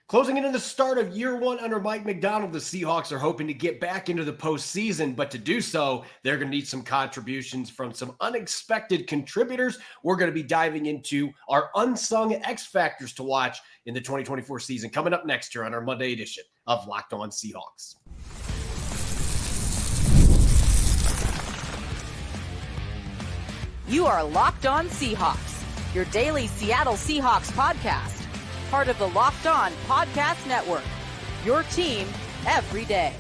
Closing into the start of year one under Mike Macdonald, the Seahawks are hoping to get back into the postseason, but to do so, they're going to need some contributions from some unexpected contributors. We're going to be diving into our unsung X factors to watch in the 2024 season coming up next year on our Monday edition of Locked On Seahawks. You are Locked On Seahawks, your daily Seattle Seahawks podcast. Part of the Locked On Podcast Network, your team every day.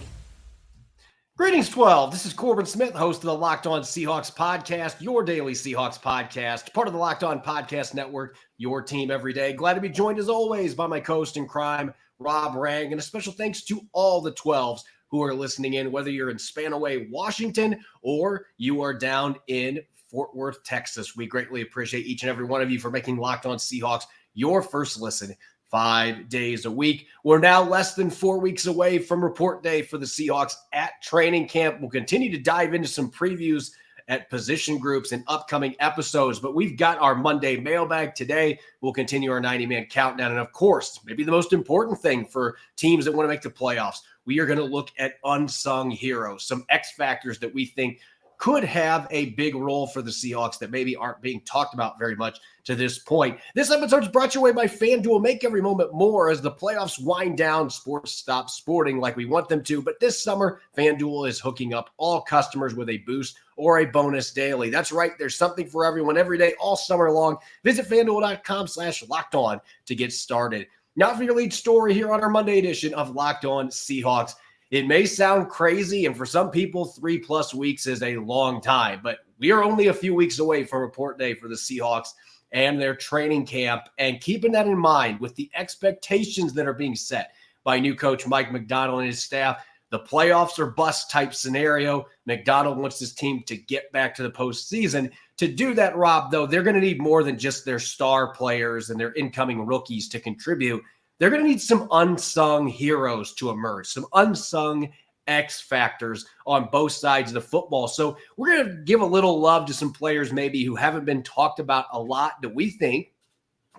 Greetings, 12. This is Corbin Smith, host of the Locked On Seahawks podcast, your daily Seahawks podcast, part of the Locked On Podcast Network, your team every day. Glad to be joined, as always, by my co-host in crime, Rob Rang, and a special thanks to all the 12s who are listening in, whether you're in Spanaway, Washington, or you are down in Fort Worth, Texas. We greatly appreciate each and every one of you for making Locked On Seahawks your first listen 5 days a week. We're now less than 4 weeks away from report day for the Seahawks at training camp. We'll continue to dive into some previews at position groups and upcoming episodes, but we've got our Monday mailbag today. We'll continue our 90-man countdown. And of course, maybe the most important thing for teams that want to make the playoffs, we are going to look at unsung heroes, some X factors that we think could have a big role for the Seahawks that maybe aren't being talked about very much to this point. This episode is brought your way by FanDuel. Make every moment more as the playoffs wind down. Sports stop sporting like we want them to. But this summer, FanDuel is hooking up all customers with a boost or a bonus daily. That's right. There's something for everyone every day, all summer long. Visit FanDuel.com/LockedOn to get started. Now for your lead story here on our Monday edition of Locked On Seahawks. It may sound crazy, and for some people, 3+ weeks is a long time, but we are only a few weeks away from report day for the Seahawks and their training camp. And keeping that in mind with the expectations that are being set by new coach Mike Macdonald and his staff, the playoffs or bust type scenario. Macdonald wants his team to get back to the postseason. To do that, Rob, though, they're going to need more than just their star players and their incoming rookies to contribute. They're going to need some unsung heroes to emerge, some unsung X factors on both sides of the football. So we're going to give a little love to some players maybe who haven't been talked about a lot that we think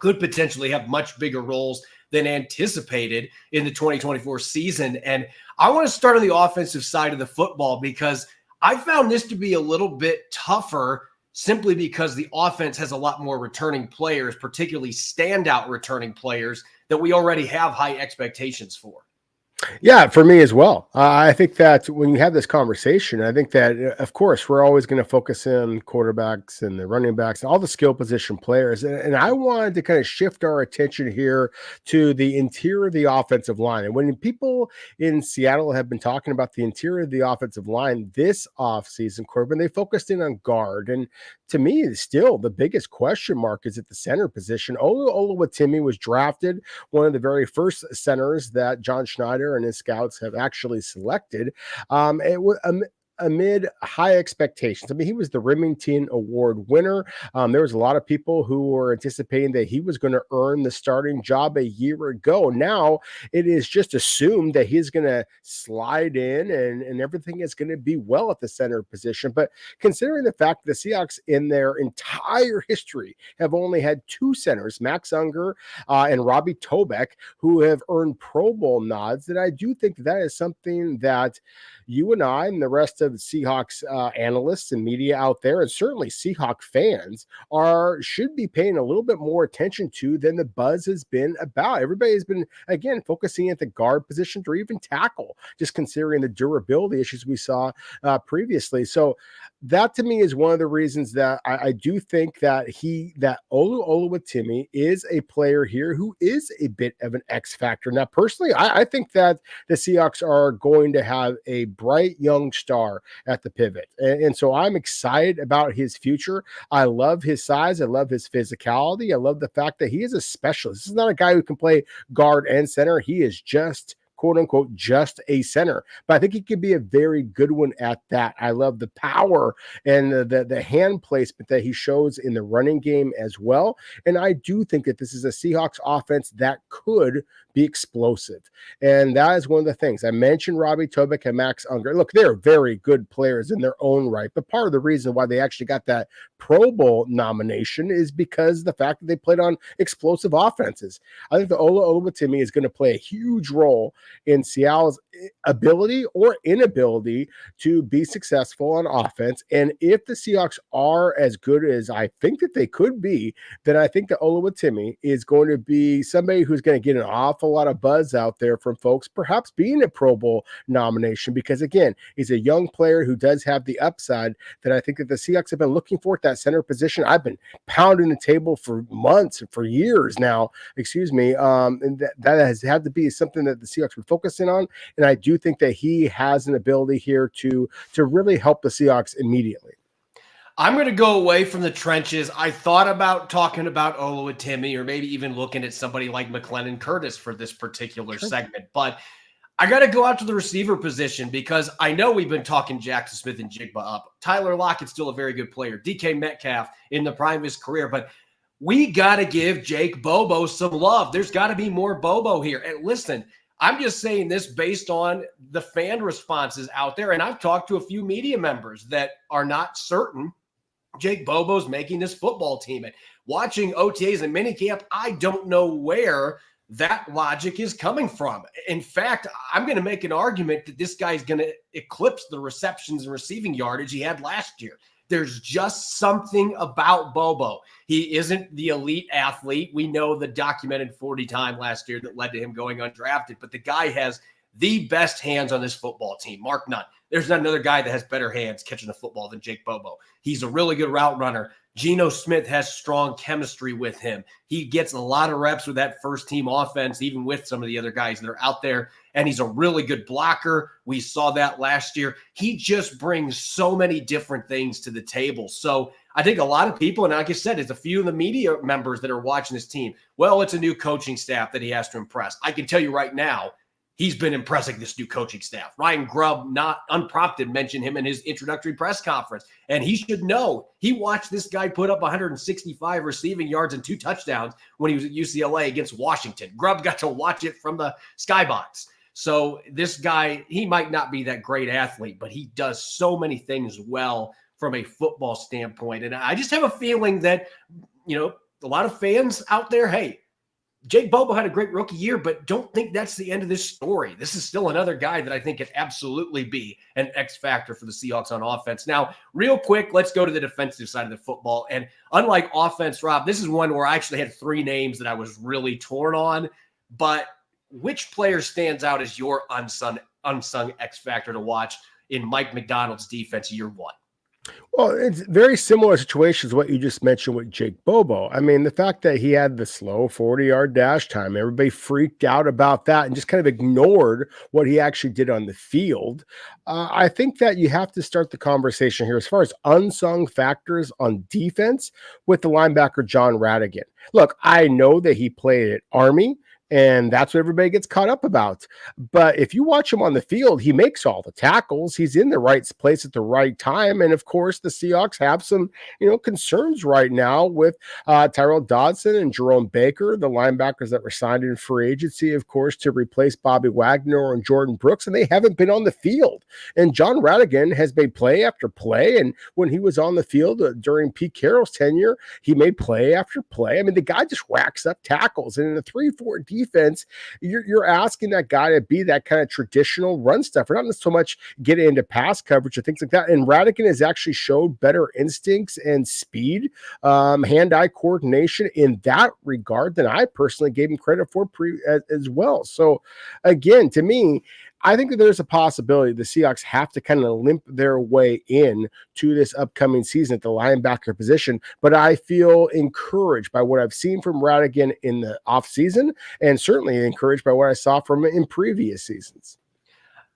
could potentially have much bigger roles than anticipated in the 2024 season. And I want to start on the offensive side of the football because I found this to be a little bit tougher simply because the offense has a lot more returning players, particularly standout returning players that we already have high expectations for. Yeah, for me as well. I think that when you have this conversation, I think that, of course, we're always going to focus in quarterbacks and the running backs and all the skill position players. And I wanted to kind of shift our attention here to the interior of the offensive line. And when people in Seattle have been talking about the interior of the offensive line this offseason, Corbin, they focused in on guard. And to me, still the biggest question mark is at the center position. Oluwatimi was drafted, one of the very first centers that John Schneider and his scouts have actually selected. Amid high expectations. I mean, he was the Remington Award winner. There was a lot of people who were anticipating that he was going to earn the starting job a year ago. Now it is just assumed that he's going to slide in and everything is going to be well at the center position. But considering the fact that the Seahawks in their entire history have only had two centers, Max Unger and Robbie Tobeck, who have earned Pro Bowl nods, that I do think that is something that you and I and the rest of the Seahawks analysts and media out there, and certainly Seahawk fans, should be paying a little bit more attention to than the buzz has been about. Everybody has been, again, focusing at the guard position or even tackle, just considering the durability issues we saw previously. So that to me is one of the reasons that I do think that Oluwatimi is a player here who is a bit of an X factor. Now, personally, I think that the Seahawks are going to have a bright young star at the pivot. And so I'm excited about his future. I love his size. I love his physicality. I love the fact that he is a specialist. This is not a guy who can play guard and center. He is just quote unquote just a center, but I think he could be a very good one at that. I love the power and the hand placement that he shows in the running game as well. And I do think that this is a Seahawks offense that could be explosive. And that is one of the things. I mentioned Robbie Tobick and Max Unger. Look, they're very good players in their own right, but part of the reason why they actually got that Pro Bowl nomination is because the fact that they played on explosive offenses. I think the Ola Oluwatimi is going to play a huge role in Seattle's ability or inability to be successful on offense. And if the Seahawks are as good as I think that they could be, then I think that Oluwatimi is going to be somebody who's going to get an awful lot of buzz out there from folks, perhaps being a Pro Bowl nomination, because again, he's a young player who does have the upside that I think that the Seahawks have been looking for at that center position. I've been pounding the table for months, for years now, and that has had to be something that the Seahawks were focusing on. And I do think that he has an ability here to really help the Seahawks immediately. I'm going to go away from the trenches. I thought about talking about Oluwatimi or maybe even looking at somebody like McLennan Curtis for this particular segment. But I got to go out to the receiver position because I know we've been talking Jackson Smith and Jigba up. Tyler Lockett's still a very good player. DK Metcalf in the prime of his career. But we got to give Jake Bobo some love. There's got to be more Bobo here. And listen, I'm just saying this based on the fan responses out there. And I've talked to a few media members that are not certain Jake Bobo's making this football team. And watching OTAs and minicamp, I don't know where that logic is coming from. In fact, I'm going to make an argument that this guy's going to eclipse the receptions and receiving yardage he had last year. There's just something about Bobo. He isn't the elite athlete. We know the documented 40 time last year that led to him going undrafted, but the guy has the best hands on this football team. Mark none. There's not another guy that has better hands catching the football than Jake Bobo. He's a really good route runner. Geno Smith has strong chemistry with him. He gets a lot of reps with that first team offense, even with some of the other guys that are out there. And he's a really good blocker. We saw that last year. He just brings so many different things to the table. So I think a lot of people, and like I said, it's a few of the media members that are watching this team. Well, it's a new coaching staff that he has to impress. I can tell you right now, he's been impressing this new coaching staff. Ryan Grubb, not unprompted, mentioned him in his introductory press conference. And he should know. He watched this guy put up 165 receiving yards and 2 touchdowns when he was at UCLA against Washington. Grubb got to watch it from the skybox. So this guy, he might not be that great athlete, but he does so many things well from a football standpoint. And I just have a feeling that, a lot of fans out there, hey, Jake Bobo had a great rookie year, but don't think that's the end of this story. This is still another guy that I think could absolutely be an X factor for the Seahawks on offense. Now, real quick, let's go to the defensive side of the football. And unlike offense, Rob, this is one where I actually had 3 names that I was really torn on. But which player stands out as your unsung X factor to watch in Mike Macdonald's defense year 1? Well, it's very similar situations to what you just mentioned with Jake Bobo. I mean, the fact that he had the slow 40-yard dash time, everybody freaked out about that and just kind of ignored what he actually did on the field. I think that you have to start the conversation here as far as unsung factors on defense with the linebacker John Radigan. Look, I know that he played at Army, and that's what everybody gets caught up about. But if you watch him on the field, he makes all the tackles. He's in the right place at the right time. And of course, the Seahawks have some, concerns right now with Tyrell Dodson and Jerome Baker, the linebackers that were signed in free agency, of course, to replace Bobby Wagner and Jordan Brooks, and they haven't been on the field. And John Radigan has made play after play. And when he was on the field during Pete Carroll's tenure, he made play after play. I mean, the guy just racks up tackles. And in a 3-4 defense, you're asking that guy to be that kind of traditional run stuffer, not so much get into pass coverage or things like that. And Radigan has actually showed better instincts and speed, hand-eye coordination in that regard than I personally gave him credit for as well. So again, to me, I think that there's a possibility the Seahawks have to kind of limp their way in to this upcoming season at the linebacker position. But I feel encouraged by what I've seen from Radigan in the offseason, and certainly encouraged by what I saw from him in previous seasons.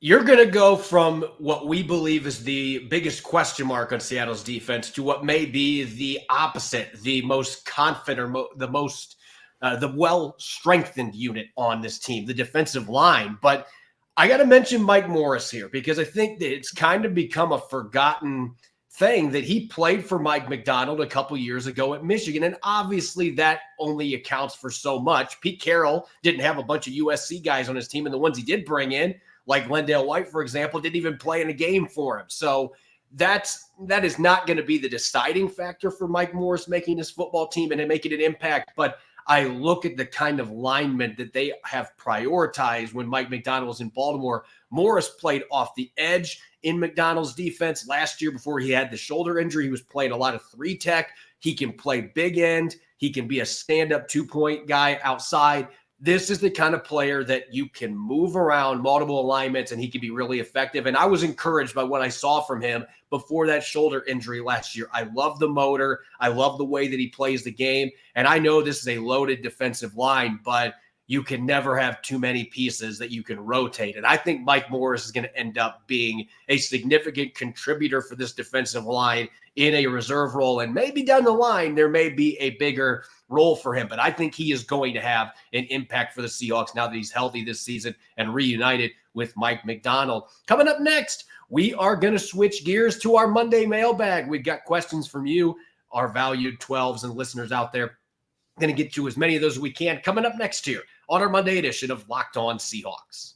You're going to go from what we believe is the biggest question mark on Seattle's defense to what may be the opposite, the most confident or the most the well-strengthened unit on this team, the defensive line. But I got to mention Mike Morris here because I think that it's kind of become a forgotten thing that he played for Mike Macdonald a couple years ago at Michigan. And obviously that only accounts for so much. Pete Carroll didn't have a bunch of USC guys on his team, and the ones he did bring in, like Lendale White, for example, didn't even play in a game for him. So that is not going to be the deciding factor for Mike Morris making his football team and making an impact. But I look at the kind of linemen that they have prioritized when Mike Macdonald was in Baltimore. Morris played off the edge in Macdonald's defense last year before he had the shoulder injury. He was playing a lot of 3-tech. He can play big end. He can be a stand-up 2-point guy outside. This is the kind of player that you can move around multiple alignments and he can be really effective. And I was encouraged by what I saw from him before that shoulder injury last year. I love the motor. I love the way that he plays the game. And I know this is a loaded defensive line, but you can never have too many pieces that you can rotate. And I think Mike Morris is going to end up being a significant contributor for this defensive line in a reserve role. And maybe down the line, there may be a bigger role for him. But I think he is going to have an impact for the Seahawks now that he's healthy this season and reunited with Mike Macdonald. Coming up next, we are going to switch gears to our Monday mailbag. We've got questions from you, our valued 12s and listeners out there. Going to get to as many of those as we can coming up next year on our Monday edition of Locked On Seahawks.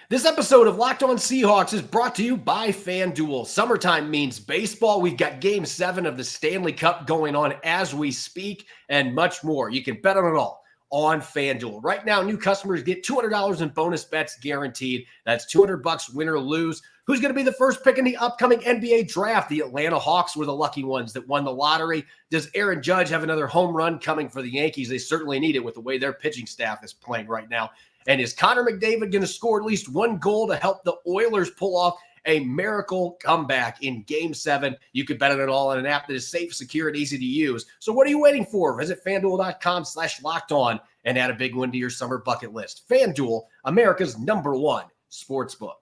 This episode of Locked On Seahawks is brought to you by FanDuel. Summertime means baseball. We've got Game 7 of the Stanley Cup going on as we speak and much more. You can bet on it all on FanDuel. Right now, new customers get $200 in bonus bets guaranteed. That's $200 win or lose. Who's going to be the first pick in the upcoming NBA draft? The Atlanta Hawks were the lucky ones that won the lottery. Does Aaron Judge have another home run coming for the Yankees? They certainly need it with the way their pitching staff is playing right now. And is Connor McDavid going to score at least one goal to help the Oilers pull off a miracle comeback in Game 7? You can bet on it all on an app that is safe, secure, and easy to use. So what are you waiting for? Visit FanDuel.com/lockedon and add a big win to your summer bucket list. FanDuel, America's #1 sportsbook.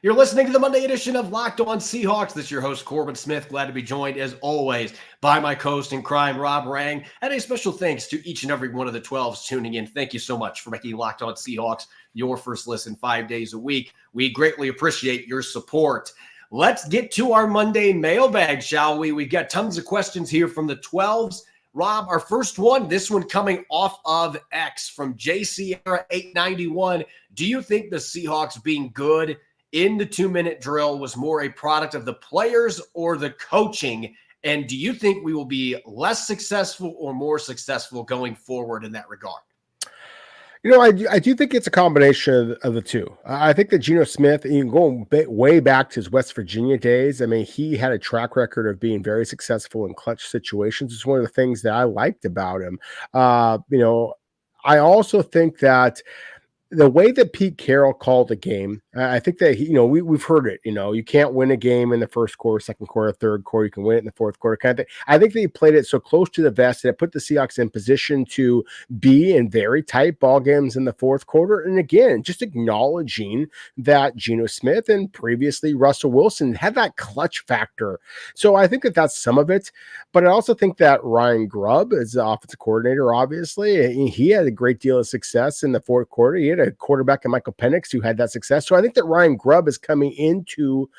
You're listening to the Monday edition of Locked On Seahawks. This is your host, Corbin Smith. Glad to be joined, as always, by my co-host in crime, Rob Rang. And a special thanks to each and every one of the 12s tuning in. Thank you so much for making Locked On Seahawks your first listen 5 days a week. We greatly appreciate your support. Let's get to our Monday mailbag, shall we? We've got tons of questions here from the 12s. Rob, our first one, this one coming off of X from JCera891. Do you think the Seahawks being good in the 2-minute drill was more a product of the players or the coaching? And do you think we will be less successful or more successful going forward in that regard? You know, I do think it's a combination of the two. I think that Geno Smith, going way back to his West Virginia days, I mean, he had a track record of being very successful in clutch situations. It's one of the things that I liked about him. I also think that the way that Pete Carroll called the game, I think that we've heard it. You can't win a game in the first quarter, second quarter, third quarter. You can win it in the fourth quarter, kind of thing. I think that he played it so close to the vest that it put the Seahawks in position to be in very tight ball games in the fourth quarter. And again, just acknowledging that Geno Smith and previously Russell Wilson had that clutch factor. So I think that that's some of it. But I also think that Ryan Grubb, as the offensive coordinator, obviously, he had a great deal of success in the fourth quarter. He had a quarterback in Michael Penix who had that success. So I think that Ryan Grubb is coming into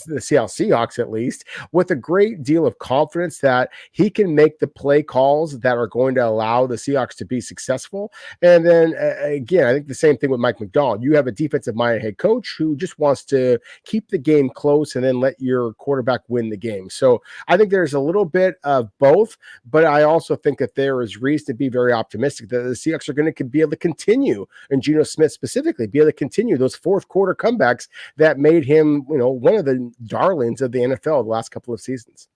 the Seattle Seahawks, at least, with a great deal of confidence that he can make the play calls that are going to allow the Seahawks to be successful. And then again, I think the same thing with Mike Macdonald. You have a defensive-minded head coach who just wants to keep the game close and then let your quarterback win the game. So I think there's a little bit of both, but I also think that there is reason to be very optimistic that the Seahawks are going to be able to continue, and Geno Smith specifically, be able to continue those fourth quarter comebacks that made him, one of the darlings of the NFL the last couple of seasons.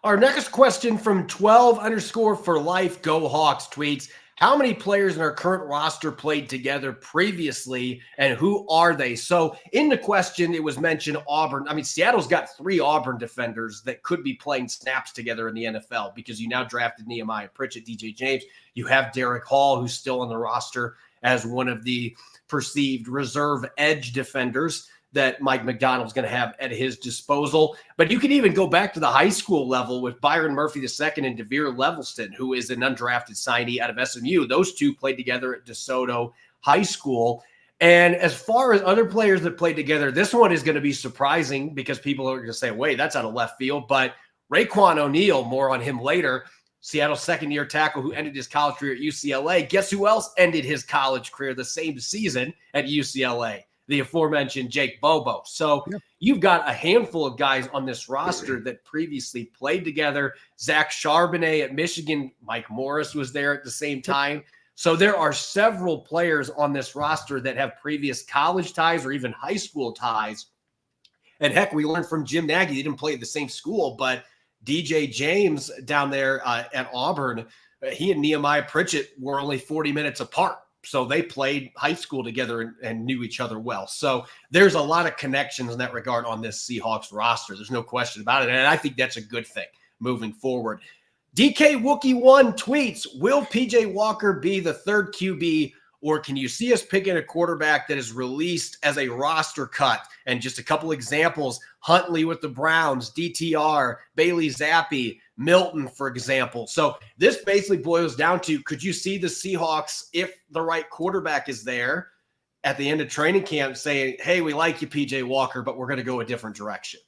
Our next question from 12_for_life Go Hawks tweets, how many players in our current roster played together previously and who are they? So in the question, it was mentioned Auburn. I mean, Seattle's got 3 Auburn defenders that could be playing snaps together in the NFL because you now drafted Nehemiah Pritchett, DJ James. You have Derek Hall, who's still on the roster as one of the perceived reserve edge defenders. that Mike Macdonald's going to have at his disposal. But you can even go back to the high school level with Byron Murphy II and DeVere Levelston, who is an undrafted signee out of SMU. Those two played together at DeSoto High School. And as far as other players that played together, this one is going to be surprising because people are going to say, wait, that's out of left field. But Raekwon O'Neal, more on him later, Seattle's second-year tackle who ended his college career at UCLA. Guess who else ended his college career the same season at UCLA? The aforementioned Jake Bobo. So you've got a handful of guys on this roster that previously played together. Zach Charbonnet at Michigan. Mike Morris was there at the same time. So there are several players on this roster that have previous college ties or even high school ties. And heck, we learned from Jim Nagy, he didn't play at the same school, but DJ James down there at Auburn, he and Nehemiah Pritchett were only 40 minutes apart. So they played high school together and knew each other well. So there's a lot of connections in that regard on this Seahawks roster. There's no question about it. And I think that's a good thing moving forward. DK Wookie1 tweets, will PJ Walker be the third QB, or can you see us picking a quarterback that is released as a roster cut? And just a couple examples, Huntley with the Browns, DTR, Bailey Zappi, Milton, for example. So this basically boils down to, could you see the Seahawks, if the right quarterback is there at the end of training camp, saying, hey, we like you, PJ Walker, but we're going to go a different direction?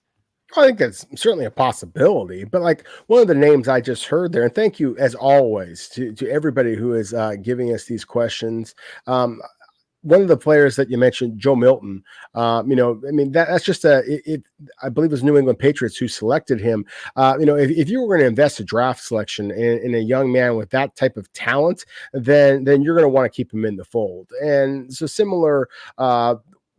I think that's certainly a possibility, but like one of the names I just heard there, and thank you as always to everybody who is giving us these questions. One of the players that you mentioned, Joe Milton, that's just I believe it was New England Patriots who selected him. If you were going to invest a draft selection in a young man with that type of talent, then you're going to want to keep him in the fold. And so similar,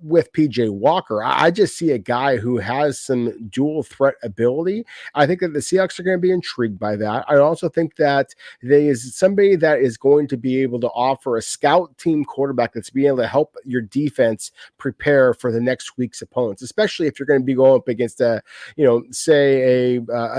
with PJ Walker, I just see a guy who has some dual threat ability. I think that the Seahawks are going to be intrigued by that. I also think that there is somebody that is going to be able to offer a scout team quarterback that's being able to help your defense prepare for the next week's opponents, especially if you're going to be going up against a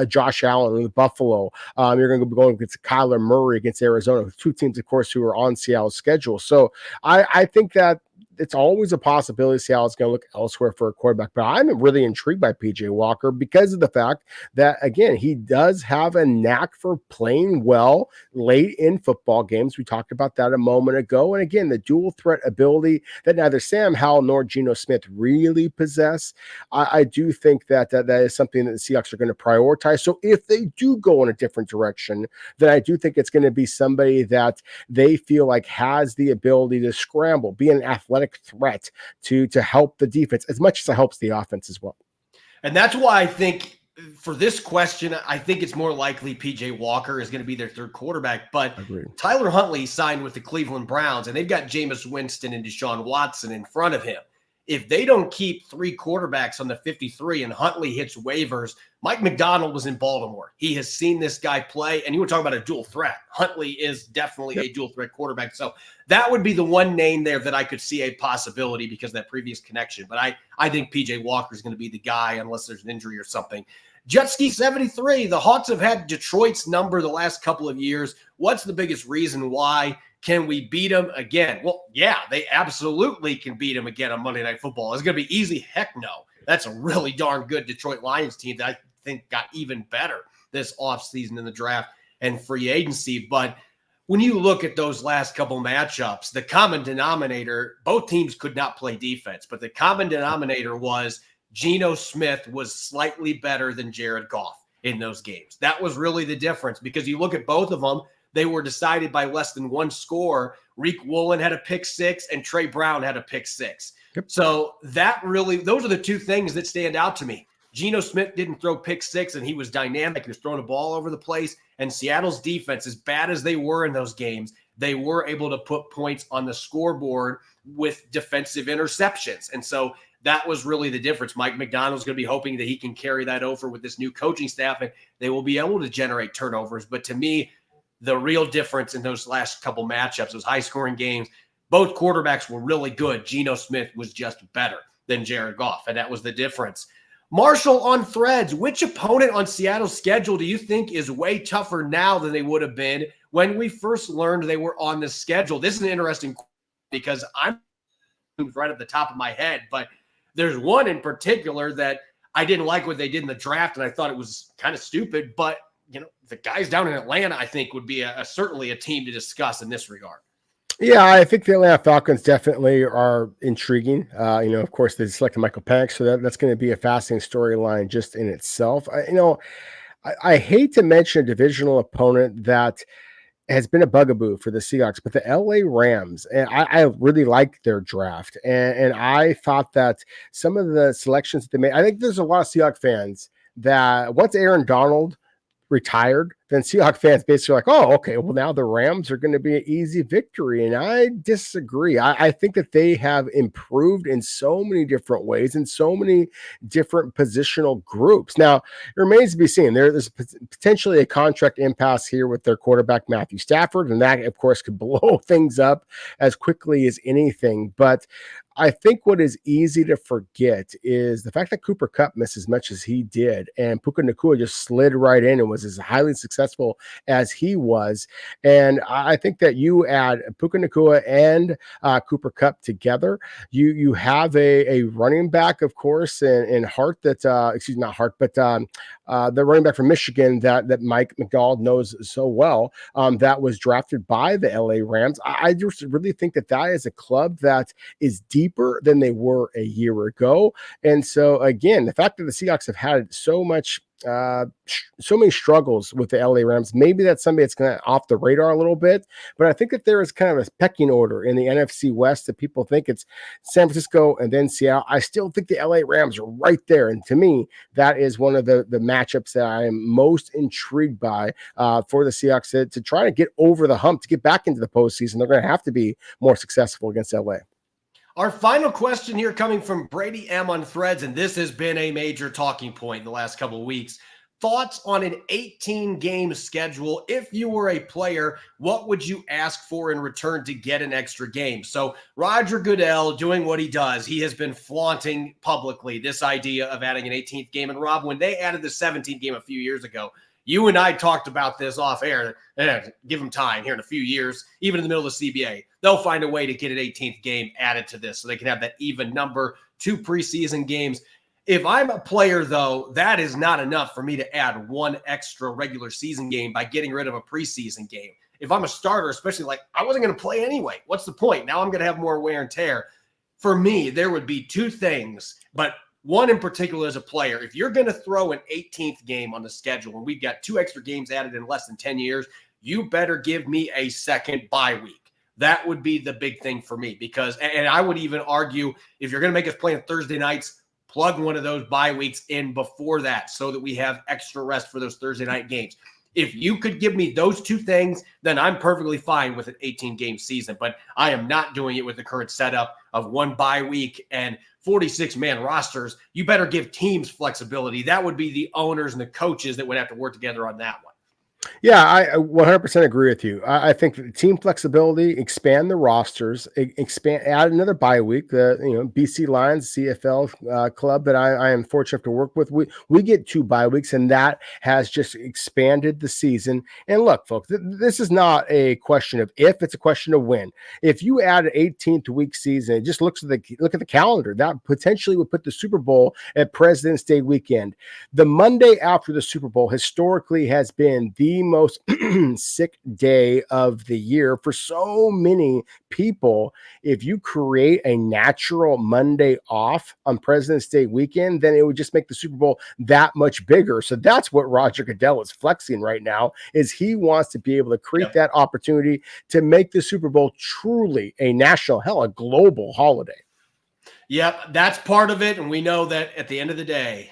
Josh Allen with Buffalo. You're going to be going against Kyler Murray against Arizona, two teams, of course, who are on Seattle's schedule. So I think that it's always a possibility Seattle's going to look elsewhere for a quarterback, but I'm really intrigued by PJ Walker because of the fact that, again, he does have a knack for playing well late in football games. We talked about that a moment ago. And again, the dual threat ability that neither Sam Howell nor Geno Smith really possess. I do think that is something that the Seahawks are going to prioritize. So if they do go in a different direction, then I do think it's going to be somebody that they feel like has the ability to scramble, be an athletic threat to help the defense as much as it helps the offense as well. And that's why I think for this question, I think it's more likely PJ Walker is going to be their third quarterback. But Tyler Huntley signed with the Cleveland Browns, and they've got Jameis Winston and Deshaun Watson in front of him. If they don't keep three quarterbacks on the 53 and Huntley hits waivers, Mike Macdonald was in Baltimore. He has seen this guy play, and you were talking about a dual threat. Huntley is definitely a dual threat quarterback. So that would be the one name there that I could see a possibility because of that previous connection. But I think PJ Walker is going to be the guy unless there's an injury or something. Jetski 73, the Hawks have had Detroit's number the last couple of years. What's the biggest reason why? Can we beat them again? Well, yeah, they absolutely can beat them again on Monday Night Football. It's going to be easy? Heck no. That's a really darn good Detroit Lions team that I think got even better this offseason in the draft and free agency. But when you look at those last couple matchups, the common denominator, both teams could not play defense, but the common denominator was Geno Smith was slightly better than Jared Goff in those games. That was really the difference because you look at both of them, they were decided by less than one score. Reek Woolen had a pick six and Trey Brown had a pick six. Yep. So those are the two things that stand out to me. Geno Smith didn't throw pick six and he was dynamic. He was throwing the ball over the place. And Seattle's defense, as bad as they were in those games, they were able to put points on the scoreboard with defensive interceptions. And so that was really the difference. Mike Macdonald's going to be hoping that he can carry that over with this new coaching staff and they will be able to generate turnovers. But to me, the real difference in those last couple matchups, those high-scoring games, both quarterbacks were really good. Geno Smith was just better than Jared Goff, and that was the difference. Marshall on Threads, which opponent on Seattle's schedule do you think is way tougher now than they would have been when we first learned they were on the schedule? This is an interesting question because I'm right at the top of my head, but There's one in particular that I didn't like what they did in the draft, and I thought it was kind of stupid. But, the guys down in Atlanta, I think, would be certainly a team to discuss in this regard. Yeah, I think the Atlanta Falcons definitely are intriguing. Of course, they selected Michael Penix, so that's going to be a fascinating storyline just in itself. I hate to mention a divisional opponent that has been a bugaboo for the Seahawks, but the LA Rams, and I really liked their draft. And I thought that some of the selections that they made, I think there's a lot of Seahawks fans that once Aaron Donald retired, then Seahawks fans basically are like, oh, okay, well, now the Rams are going to be an easy victory. And I disagree. I think that they have improved in so many different ways, in so many different positional groups. Now, it remains to be seen. There's potentially a contract impasse here with their quarterback, Matthew Stafford, and that, of course, could blow things up as quickly as anything. But I think what is easy to forget is the fact that Cooper Kupp missed as much as he did, and Puka Nacua just slid right in and was as highly successful as he was. And I think that you add Puka Nacua and Cooper Kupp together, you have a running back, of course, in Hart not Hart, but the running back from Michigan that Mike Macdonald knows so well, that was drafted by the LA Rams. I just really think that is a club that is deeper than they were a year ago. And so, again, the fact that the Seahawks have had so many struggles with the LA Rams, maybe that's something that's kind of off the radar a little bit, but I think that there is kind of a pecking order in the NFC West that people think it's San Francisco and then Seattle. I still think the LA Rams are right there. And to me, that is one of the matchups that I am most intrigued by for the Seahawks to try to get over the hump, to get back into the postseason. They're going to have to be more successful against LA. Our final question here coming from Brady M on Threads, and this has been a major talking point in the last couple of weeks. Thoughts on an 18-game schedule? If you were a player, what would you ask for in return to get an extra game? So Roger Goodell doing what he does. He has been flaunting publicly this idea of adding an 18th game. And Rob, when they added the 17th game a few years ago, you and I talked about this off air. Give them time here in a few years, even in the middle of the CBA. They'll find a way to get an 18th game added to this so they can have that even number, 2 preseason games. If I'm a player, though, that is not enough for me to add one extra regular season game by getting rid of a preseason game. If I'm a starter, especially, I wasn't going to play anyway. What's the point? Now I'm going to have more wear and tear. For me, there would be 2 things, but one in particular as a player. If you're going to throw an 18th game on the schedule and we've got 2 extra games added in less than 10 years, you better give me a second bye week. That would be the big thing for me because, and I would even argue, if you're going to make us play on Thursday nights, plug one of those bye weeks in before that so that we have extra rest for those Thursday night games. If you could give me those 2 things, then I'm perfectly fine with an 18-game season. But I am not doing it with the current setup of 1 bye week and 46-man rosters. You better give teams flexibility. That would be the owners and the coaches that would have to work together on that one. Yeah, I 100% agree with you. I think that team flexibility, expand the rosters, add another bye week. The BC Lions CFL club that I am fortunate to work with, we get 2 bye weeks, and that has just expanded the season. And look, folks, this is not a question of if; it's a question of when. If you add an 18th week season, just look at the calendar. That potentially would put the Super Bowl at President's Day weekend. The Monday after the Super Bowl historically has been the most sick day of the year for so many people. If you create a natural Monday off on President's Day weekend, then it would just make the Super Bowl that much bigger. So that's what Roger Goodell is flexing right now, is he wants to be able to create that opportunity to make the Super Bowl truly a national, a global holiday. Yep, that's part of it. And we know that at the end of the day,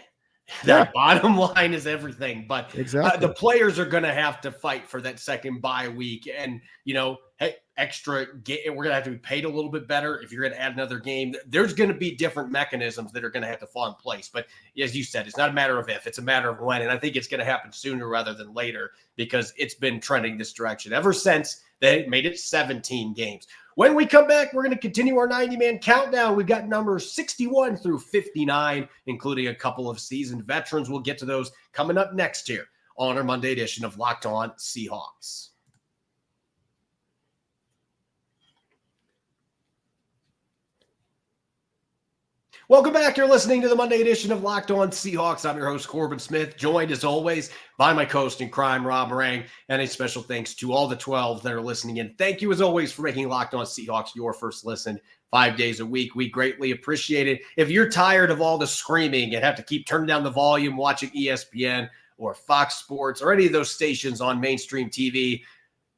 that bottom line is everything. But exactly. The players are going to have to fight for that second bye week. And, hey, extra game, we're going to have to be paid a little bit better if you're going to add another game. There's going to be different mechanisms that are going to have to fall in place. But as you said, it's not a matter of if, it's a matter of when. And I think it's going to happen sooner rather than later because it's been trending this direction ever since they made it 17 games. When we come back, we're going to continue our 90-man countdown. We've got numbers 61 through 59, including a couple of seasoned veterans. We'll get to those coming up next here on our Monday edition of Locked On Seahawks. Welcome back. You're listening to the Monday edition of Locked On Seahawks. I'm your host, Corbin Smith, joined as always by my co-host in crime, Rob Rang, and a special thanks to all the 12 that are listening in. Thank you, as always, for making Locked On Seahawks your first listen 5 days a week. We greatly appreciate it. If you're tired of all the screaming and have to keep turning down the volume watching ESPN or Fox Sports or any of those stations on mainstream TV,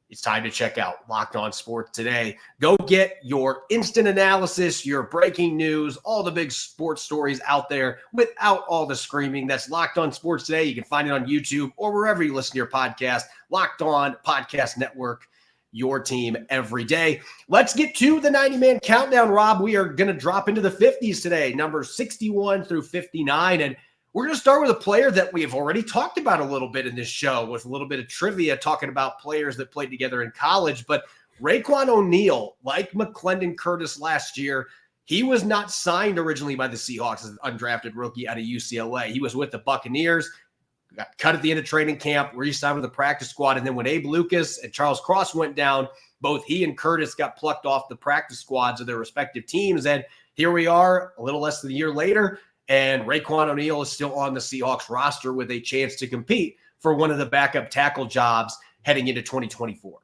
it's time to check out Locked On Sports today. Go get your instant analysis, your breaking news, all the big sports stories out there without all the screaming. That's Locked On Sports today. You can find it on YouTube or wherever you listen to your podcast. Locked On Podcast Network, your team every day. Let's get to the 90-man countdown, Rob. We are going to drop into the 50s today, numbers 61 through 59. And we're going to start with a player that we have already talked about a little bit in this show with a little bit of trivia talking about players that played together in college. But Raekwon O'Neal, like McClendon Curtis last year, he was not signed originally by the Seahawks as an undrafted rookie out of UCLA. He was with the Buccaneers, got cut at the end of training camp, re-signed with the practice squad. And then when Abe Lucas and Charles Cross went down, both he and Curtis got plucked off the practice squads of their respective teams. And here we are a little less than a year later, and Raekwon O'Neal is still on the Seahawks roster with a chance to compete for one of the backup tackle jobs heading into 2024.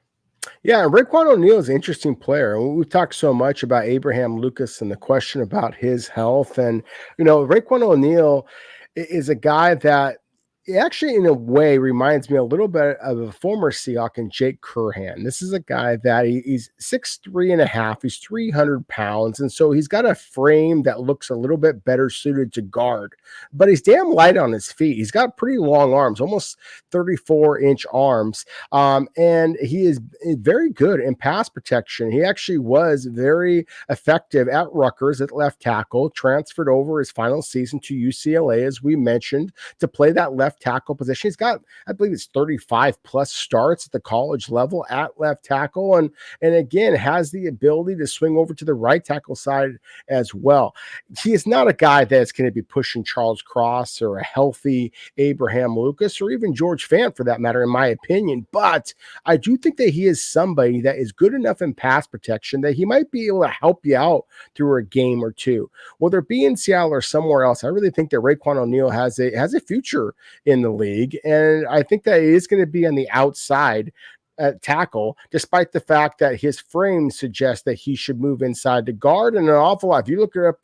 Yeah, Raekwon O'Neal is an interesting player. We've talked so much about Abraham Lucas and the question about his health. And, Raekwon O'Neal is a guy that actually, in a way, reminds me a little bit of a former Seahawk and Jake Curhan. This is a guy that he's 6'3.5". He's 300 pounds. And so he's got a frame that looks a little bit better suited to guard, but he's damn light on his feet. He's got pretty long arms, almost 34-inch arms. And he is very good in pass protection. He actually was very effective at Rutgers at left tackle, transferred over his final season to UCLA, as we mentioned, to play that left tackle position. He's got, I believe it's 35 plus starts at the college level at left tackle. And again, has the ability to swing over to the right tackle side as well. He is not a guy that's going to be pushing Charles Cross or a healthy Abraham Lucas or even George Fant for that matter, in my opinion. But I do think that he is somebody that is good enough in pass protection that he might be able to help you out through a game or two. Whether it be in Seattle or somewhere else, I really think that Raekwon O'Neal has a future in the league. And I think that it is going to be on the outside at tackle, despite the fact that his frame suggests that he should move inside to guard. And an awful lot, if you look up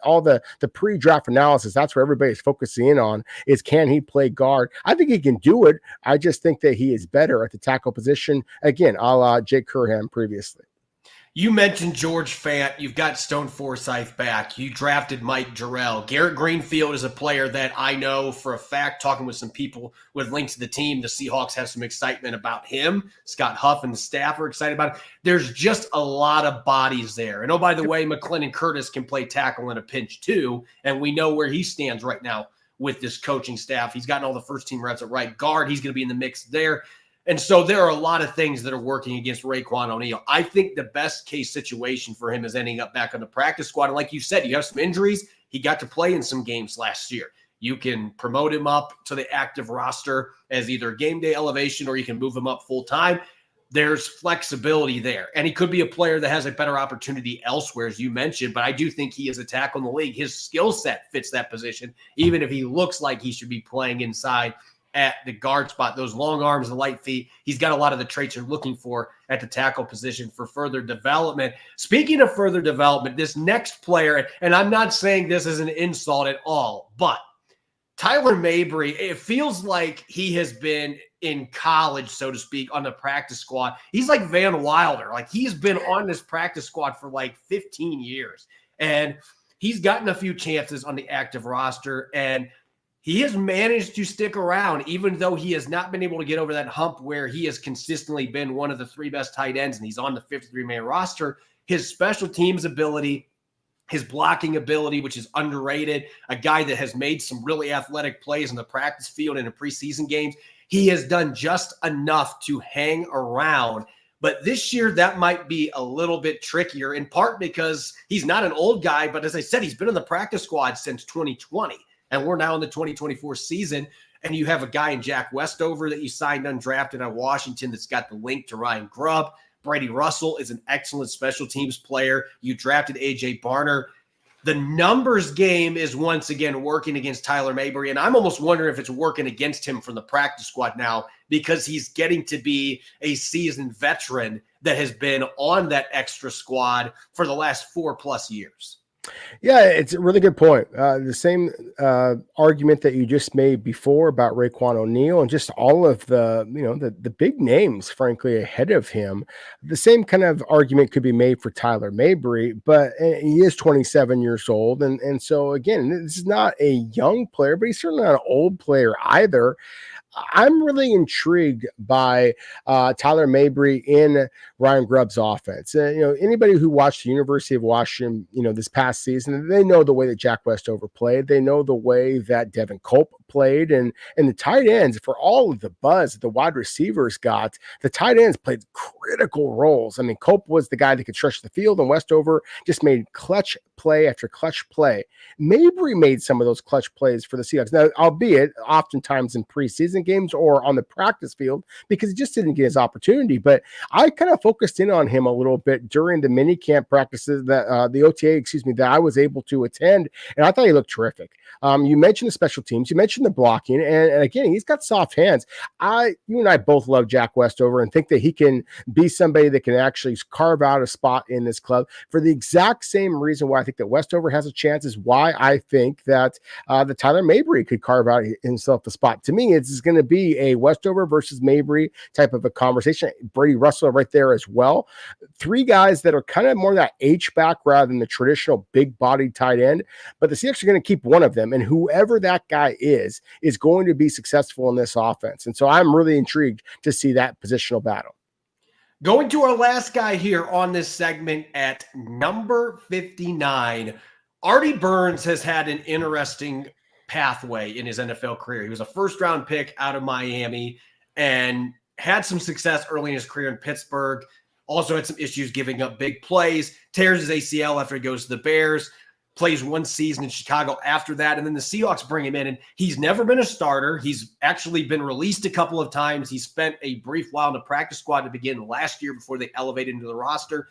all the pre-draft analysis, that's where everybody's focusing in on is, can he play guard? I think he can do it. I just think that he is better at the tackle position. Again, a la Jake Curhan previously. You mentioned George Fant. You've got Stone Forsythe back. You drafted Mike Jarrell. Garrett Greenfield is a player that I know for a fact, talking with some people with links to the team, the Seahawks have some excitement about him. Scott Huff and the staff are excited about it. There's just a lot of bodies there. And oh, by the way, McClendon Curtis can play tackle in a pinch too, and we know where he stands right now with this coaching staff. He's gotten all the first-team reps at right guard. He's going to be in the mix there. And so there are a lot of things that are working against Raekwon O'Neal. I think the best case situation for him is ending up back on the practice squad. And like you said, you have some injuries. He got to play in some games last year. You can promote him up to the active roster as either game day elevation or you can move him up full time. There's flexibility there. And he could be a player that has a better opportunity elsewhere, as you mentioned. But I do think he is a tackle in the league. His skill set fits that position, even if he looks like he should be playing inside at the guard spot. Those long arms, the light feet, he's got a lot of the traits you're looking for at the tackle position for further development. Speaking of further development, this next player, and I'm not saying this is an insult at all, but Tyler Mabry, it feels like he has been in college, so to speak, on the practice squad. He's like Van Wilder. Like, he's been on this practice squad for like 15 years. And he's gotten a few chances on the active roster, and he has managed to stick around, even though he has not been able to get over that hump where he has consistently been one of the three best tight ends, and he's on the 53-man roster. His special teams ability, his blocking ability, which is underrated, a guy that has made some really athletic plays in the practice field and in preseason games. He has done just enough to hang around. But this year, that might be a little bit trickier, in part because he's not an old guy, but as I said, he's been in the practice squad since 2020. And we're now in the 2024 season, and you have a guy in Jack Westover that you signed undrafted on Washington that's got the link to Ryan Grubb. Brady Russell is an excellent special teams player. You drafted A.J. Barner. The numbers game is once again working against Tyler Mabry, and I'm almost wondering if it's working against him from the practice squad now because he's getting to be a seasoned veteran that has been on that extra squad for the last 4+ years. Yeah, it's a really good point. The same argument that you just made before about Raekwon O'Neal and just all of the big names, frankly, ahead of him. The same kind of argument could be made for Tyler Mabry, but he is 27 years old. And so, again, this is not a young player, but he's certainly not an old player either. I'm really intrigued by Tyler Mabry in Ryan Grubb's offense. Anybody who watched the University of Washington, this past season, they know the way that Jack Westover played. They know the way that Devin Culp played, and the tight ends, for all of the buzz the wide receivers got, the tight ends played critical roles. I mean, Culp was the guy that could stretch the field, and Westover just made clutch play after clutch play. Mabry made some of those clutch plays for the Seahawks. Now, albeit oftentimes in preseason games or on the practice field, because he just didn't get his opportunity. But I kind of focused in on him a little bit during the mini camp practices that the OTA, that I was able to attend, and I thought he looked terrific. You mentioned the special teams, you mentioned the blocking, and again, he's got soft hands. You and I both love Jack Westover and think that he can be somebody that can actually carve out a spot in this club. For the exact same reason why I think that Westover has a chance is why I think that the Tyler Mabry could carve out himself a spot. To me, it's going to be a Westover versus Mabry type of a conversation. Brady Russell right there as well. Three guys that are kind of more that H-back rather than the traditional big-bodied tight end, but the Seahawks are going to keep one of them, and whoever that guy is going to be successful in this offense. And so I'm really intrigued to see that positional battle. Going to our last guy here on this segment at number 59, Artie Burns has had an interesting pathway in his NFL career. He was a first-round pick out of Miami and had some success early in his career in Pittsburgh. Also had some issues giving up big plays, tears his ACL after he goes to the Bears, plays one season in Chicago after that, and then the Seahawks bring him in, and he's never been a starter. He's actually been released a couple of times. He spent a brief while in the practice squad to begin last year before they elevated into the roster.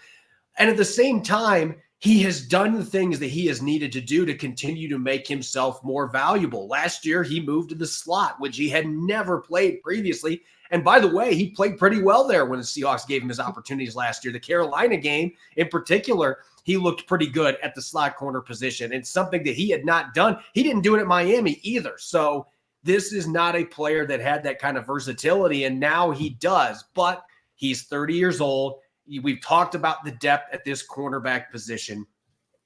And at the same time, he has done the things that he has needed to do to continue to make himself more valuable. Last year, he moved to the slot, which he had never played previously. And by the way, he played pretty well there when the Seahawks gave him his opportunities last year. The Carolina game in particular, he looked pretty good at the slot corner position. It's something that he had not done. He didn't do it at Miami either. So this is not a player that had that kind of versatility, and now he does. But he's 30 years old. We've talked about the depth at this cornerback position.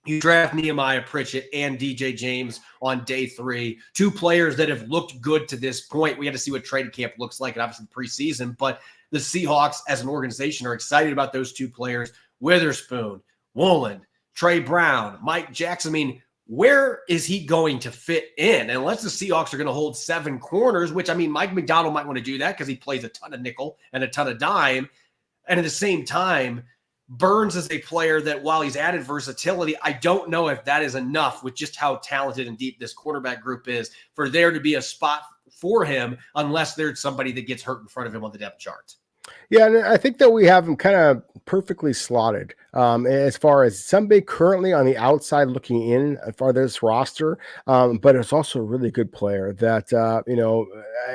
You draft Nehemiah Pritchett and DJ James on day 3, two players that have looked good to this point. We got to see what training camp looks like, and obviously the preseason, but the Seahawks as an organization are excited about those two players. Witherspoon, Woolen, Trey Brown, Mike Jackson. I mean, where is he going to fit in? Unless the Seahawks are going to hold 7 corners, which, I mean, Mike Macdonald might want to do that because he plays a ton of nickel and a ton of dime. And at the same time, Burns is a player that, while he's added versatility, I don't know if that is enough with just how talented and deep this quarterback group is for there to be a spot for him unless there's somebody that gets hurt in front of him on the depth chart. Yeah, and I think that we have him kind of perfectly slotted as far as somebody currently on the outside looking in for this roster, but it's also a really good player that,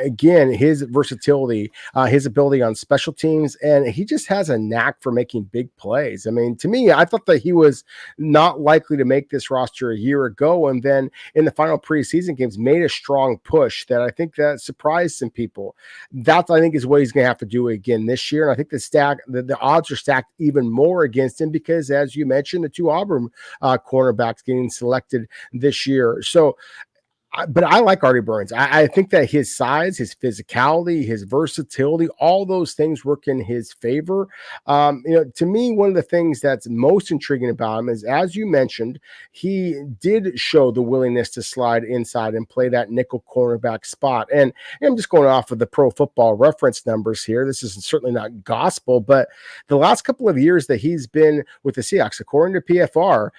again, his versatility, his ability on special teams, and he just has a knack for making big plays. I mean, to me, I thought that he was not likely to make this roster a year ago, and then in the final preseason games made a strong push that I think that surprised some people. That, I think, is what he's going to have to do again this year, and I think the odds are stacked even more against him because, as you mentioned, the two Auburn cornerbacks getting selected this year. So, but I like Artie Burns. I think that his size, his physicality, his versatility, all those things work in his favor. To me, one of the things that's most intriguing about him is, as you mentioned, he did show the willingness to slide inside and play that nickel cornerback spot. And I'm just going off of the Pro Football Reference numbers here. This is certainly not gospel, but the last couple of years that he's been with the Seahawks, according to PFR,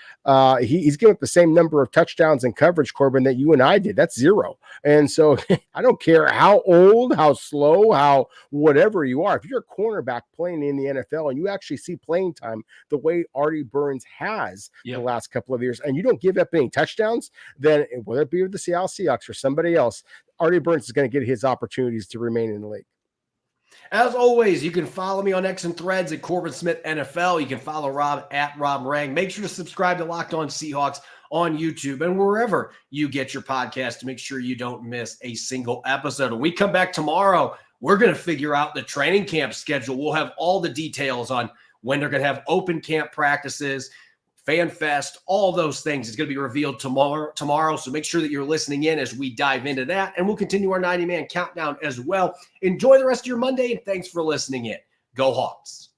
he's given up the same number of touchdowns and coverage, Corbin, that you and I did. That's 0. And so I don't care how old, how slow, how whatever you are. If you're a cornerback playing in the NFL and you actually see playing time the way Artie Burns has the last couple of years, and you don't give up any touchdowns, then whether it be with the Seattle Seahawks or somebody else, Artie Burns is going to get his opportunities to remain in the league. As always, you can follow me on X and Threads at Corbin Smith NFL. You can follow Rob at Rob Rang. Make sure to subscribe to Locked On Seahawks on YouTube and wherever you get your podcast to make sure you don't miss a single episode. When we come back tomorrow, we're going to figure out the training camp schedule. We'll have all the details on when they're going to have open camp practices, Fan Fest, all those things is going to be revealed tomorrow. So make sure that you're listening in as we dive into that. And we'll continue our 90-man countdown as well. Enjoy the rest of your Monday, and thanks for listening in. Go Hawks.